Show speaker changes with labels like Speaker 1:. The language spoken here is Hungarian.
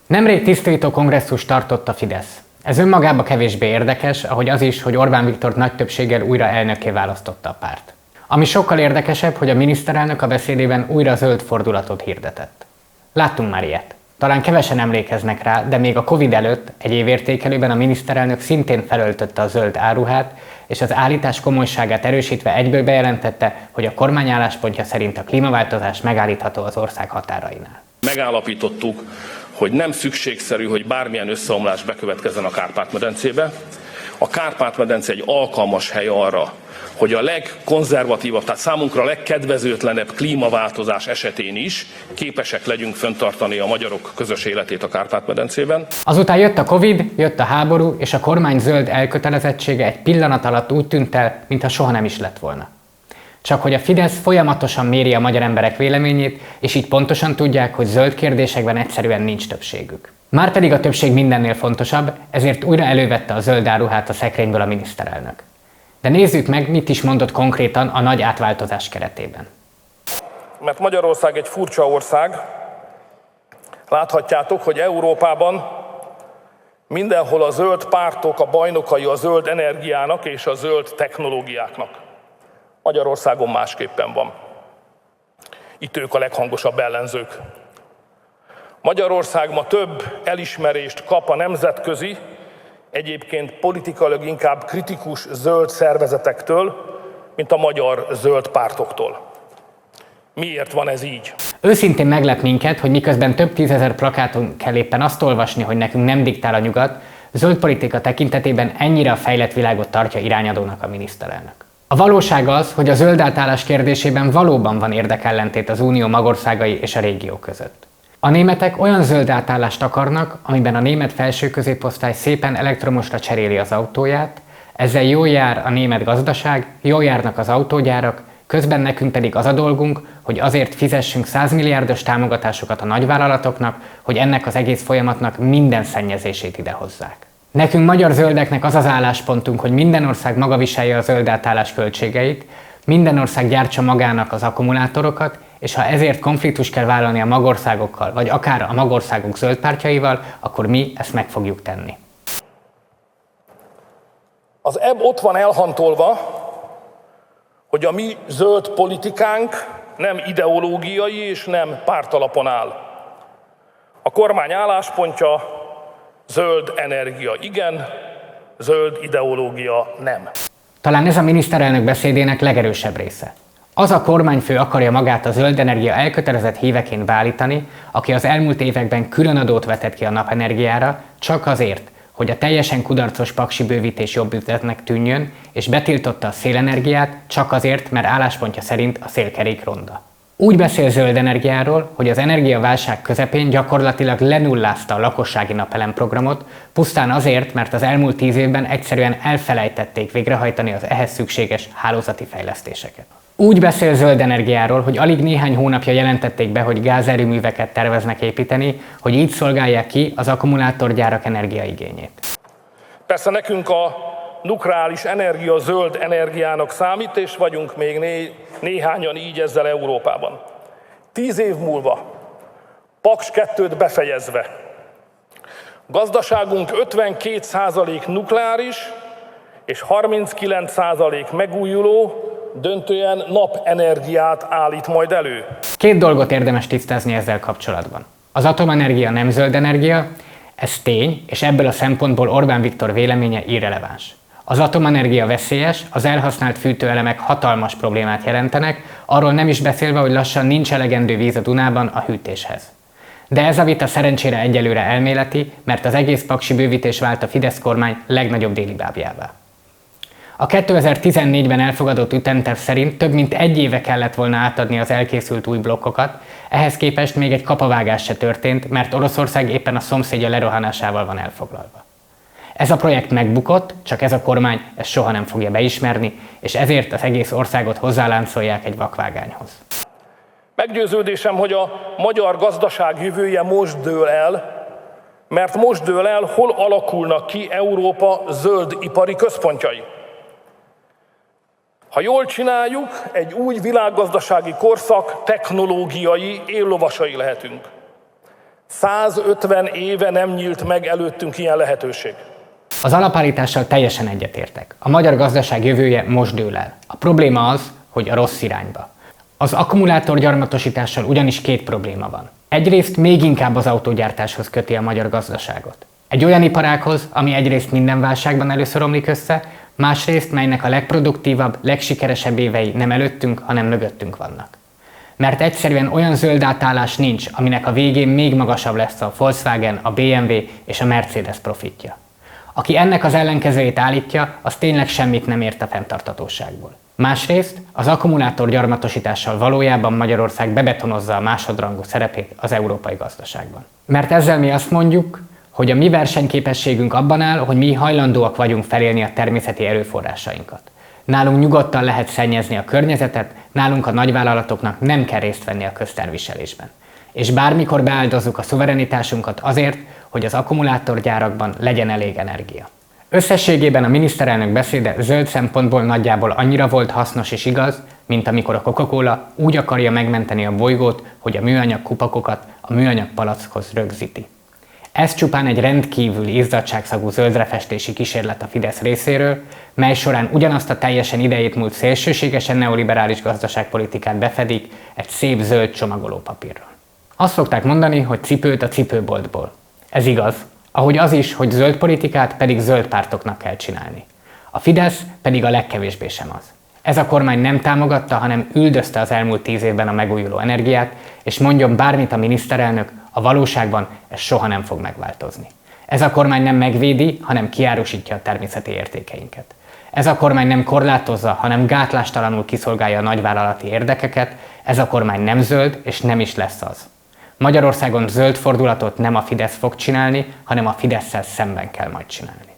Speaker 1: Nemrég tisztító kongresszust tartott a Fidesz. Ez önmagában kevésbé érdekes, ahogy az is, hogy Orbán Viktor nagy többséggel újra elnökké választotta a párt. Ami sokkal érdekesebb, hogy a miniszterelnök a beszédében újra zöld fordulatot hirdetett. Láttunk már ilyet. Talán kevesen emlékeznek rá, de még a Covid előtt egy évértékelőben a miniszterelnök szintén felöltötte a zöld áruhát, és az állítás komolyságát erősítve egyből bejelentette, hogy a kormány álláspontja szerint a klímaváltozás megállítható az ország határainál.
Speaker 2: Megállapítottuk, hogy nem szükségszerű, hogy bármilyen összeomlás bekövetkezzen a Kárpát-medencébe. A Kárpát-medence egy alkalmas hely arra, hogy a legkonzervatívabb, tehát számunkra a legkedvezőtlenebb klímaváltozás esetén is képesek legyünk fenntartani a magyarok közös életét a Kárpát-medencében.
Speaker 1: Azután jött a Covid, jött a háború, és a kormány zöld elkötelezettsége egy pillanat alatt úgy tűnt el, mintha soha nem is lett volna. Csak hogy a Fidesz folyamatosan méri a magyar emberek véleményét, és így pontosan tudják, hogy zöld kérdésekben egyszerűen nincs többségük. Márpedig a többség mindennél fontosabb, ezért újra elővette a zöld áruhát a szekrényből a miniszterelnök. De nézzük meg, mit is mondott konkrétan a nagy átváltozás keretében.
Speaker 2: Mert Magyarország egy furcsa ország. Láthatjátok, hogy Európában mindenhol a zöld pártok a bajnokai a zöld energiának és a zöld technológiáknak. Magyarországon másképpen van. Itt ők a leghangosabb ellenzők. Magyarország ma több elismerést kap a nemzetközi, egyébként politikailag inkább kritikus zöld szervezetektől, mint a magyar zöld pártoktól. Miért van ez így?
Speaker 1: Őszintén meglep minket, hogy miközben több tízezer plakáton kell éppen azt olvasni, hogy nekünk nem diktál a nyugat, zöld politika tekintetében ennyire a fejlett világot tartja irányadónak a miniszterelnök. A valóság az, hogy a zöld átállás kérdésében valóban van érdekellentét az unió magországai és a régió között. A németek olyan zöld átállást akarnak, amiben a német felső középosztály szépen elektromosra cseréli az autóját, ezzel jól jár a német gazdaság, jól járnak az autógyárak, közben nekünk pedig az a dolgunk, hogy azért fizessünk 100 milliárdos támogatásokat a nagyvállalatoknak, hogy ennek az egész folyamatnak minden szennyezését idehozzák. Nekünk magyar zöldeknek az az álláspontunk, hogy minden ország maga viselje a zöld átállás költségeit, minden ország gyártsa magának az akkumulátorokat, és ha ezért konfliktust kell vállalni a magországokkal, vagy akár a magországok zöld pártjaival, akkor mi ezt meg fogjuk tenni.
Speaker 2: Az ebb ott van elhantolva, hogy a mi zöld politikánk nem ideológiai és nem pártalapon áll. A kormány álláspontja zöld energia igen, zöld ideológia nem.
Speaker 1: Talán ez a miniszterelnök beszédének legerősebb része. Az a kormányfő akarja magát a zöld energia elkötelezett híveként beállítani, aki az elmúlt években külön adót vetett ki a napenergiára, csak azért, hogy a teljesen kudarcos paksi bővítés jobb üzletnek tűnjön, és betiltotta a szélenergiát csak azért, mert álláspontja szerint a szélkerék ronda. Úgy beszél zöld energiáról, hogy az energiaválság közepén gyakorlatilag lenullázta a lakossági napelemprogramot, pusztán azért, mert az elmúlt 10 évben egyszerűen elfelejtették végrehajtani az ehhez szükséges hálózati fejlesztéseket. Úgy beszél zöld energiáról, hogy alig néhány hónapja jelentették be, hogy gázerőműveket terveznek építeni, hogy így szolgálják ki az akkumulátorgyárak energiaigényét.
Speaker 2: Persze nekünk a nukleáris energia zöld energiának számít, és vagyunk még néhányan így ezzel Európában. 10 év múlva, Paks 2-t befejezve, gazdaságunk 52% nukleáris és 39% megújuló, döntően napenergiát állít majd elő.
Speaker 1: Két dolgot érdemes tisztázni ezzel kapcsolatban. Az atomenergia nem zöld energia, ez tény, és ebből a szempontból Orbán Viktor véleménye irreleváns. Az atomenergia veszélyes, az elhasznált fűtőelemek hatalmas problémát jelentenek, arról nem is beszélve, hogy lassan nincs elegendő víz a Dunában a hűtéshez. De ez a vita szerencsére egyelőre elméleti, mert az egész paksi bővítés vált a Fidesz kormány legnagyobb déli bábjává. A 2014-ben elfogadott ütemterv szerint több mint egy éve kellett volna átadni az elkészült új blokkokat, ehhez képest még egy kapavágás se történt, mert Oroszország éppen a szomszédja lerohanásával van elfoglalva. Ez a projekt megbukott, csak ez a kormány ezt soha nem fogja beismerni, és ezért az egész országot hozzáláncolják egy vakvágányhoz.
Speaker 2: Meggyőződésem, hogy a magyar gazdaság jövője most dől el, mert most dől el, hol alakulnak ki Európa zöld ipari központjai. Ha jól csináljuk, egy új világgazdasági korszak technológiai éllovasai lehetünk. 150 éve nem nyílt meg előttünk ilyen lehetőség.
Speaker 1: Az alappárítással teljesen egyetértek. A magyar gazdaság jövője most dől el. A probléma az, hogy a rossz irányba. Az akkumulátorgyarmatosítással ugyanis két probléma van. Egyrészt még inkább az autógyártáshoz köti a magyar gazdaságot. Egy olyan iparághoz, ami egyrészt minden válságban először omlik össze, másrészt melynek a legproduktívabb, legsikeresebb évei nem előttünk, hanem mögöttünk vannak. Mert egyszerűen olyan zöld átállás nincs, aminek a végén még magasabb lesz a Volkswagen, a BMW és a Mercedes profitja. Aki ennek az ellenkezőjét állítja, az tényleg semmit nem ért a fenntarthatóságból. Másrészt az akkumulátor gyarmatosítással valójában Magyarország bebetonozza a másodrangú szerepét az európai gazdaságban. Mert ezzel mi azt mondjuk, hogy a mi versenyképességünk abban áll, hogy mi hajlandóak vagyunk felélni a természeti erőforrásainkat. Nálunk nyugodtan lehet szennyezni a környezetet, nálunk a nagyvállalatoknak nem kell részt venni a közterviselésben. És bármikor beáldozzuk a szuverenitásunkat azért, hogy az akkumulátorgyárakban legyen elég energia. Összességében a miniszterelnök beszéde zöld szempontból nagyjából annyira volt hasznos és igaz, mint amikor a Coca-Cola úgy akarja megmenteni a bolygót, hogy a műanyag kupakokat a műanyag palackhoz rögzíti. Ez csupán egy rendkívül izzadságszagú zöldrefestési kísérlet a Fidesz részéről, mely során ugyanazt a teljesen idejét múlt szélsőségesen neoliberális gazdaságpolitikát befedik egy szép zöld csomagolópapírral. Azt szokták mondani, hogy cipőt a cipőboltból. Ez igaz, ahogy az is, hogy zöld politikát pedig zöld pártoknak kell csinálni. A Fidesz pedig a legkevésbé sem az. Ez a kormány nem támogatta, hanem üldözte az elmúlt 10 évben a megújuló energiát, és mondjon bármit a miniszterelnök, a valóságban ez soha nem fog megváltozni. Ez a kormány nem megvédi, hanem kiárusítja a természeti értékeinket. Ez a kormány nem korlátozza, hanem gátlástalanul kiszolgálja a nagyvállalati érdekeket, ez a kormány nem zöld, és nem is lesz az. Magyarországon zöld fordulatot nem a Fidesz fog csinálni, hanem a Fidesszel szemben kell majd csinálni.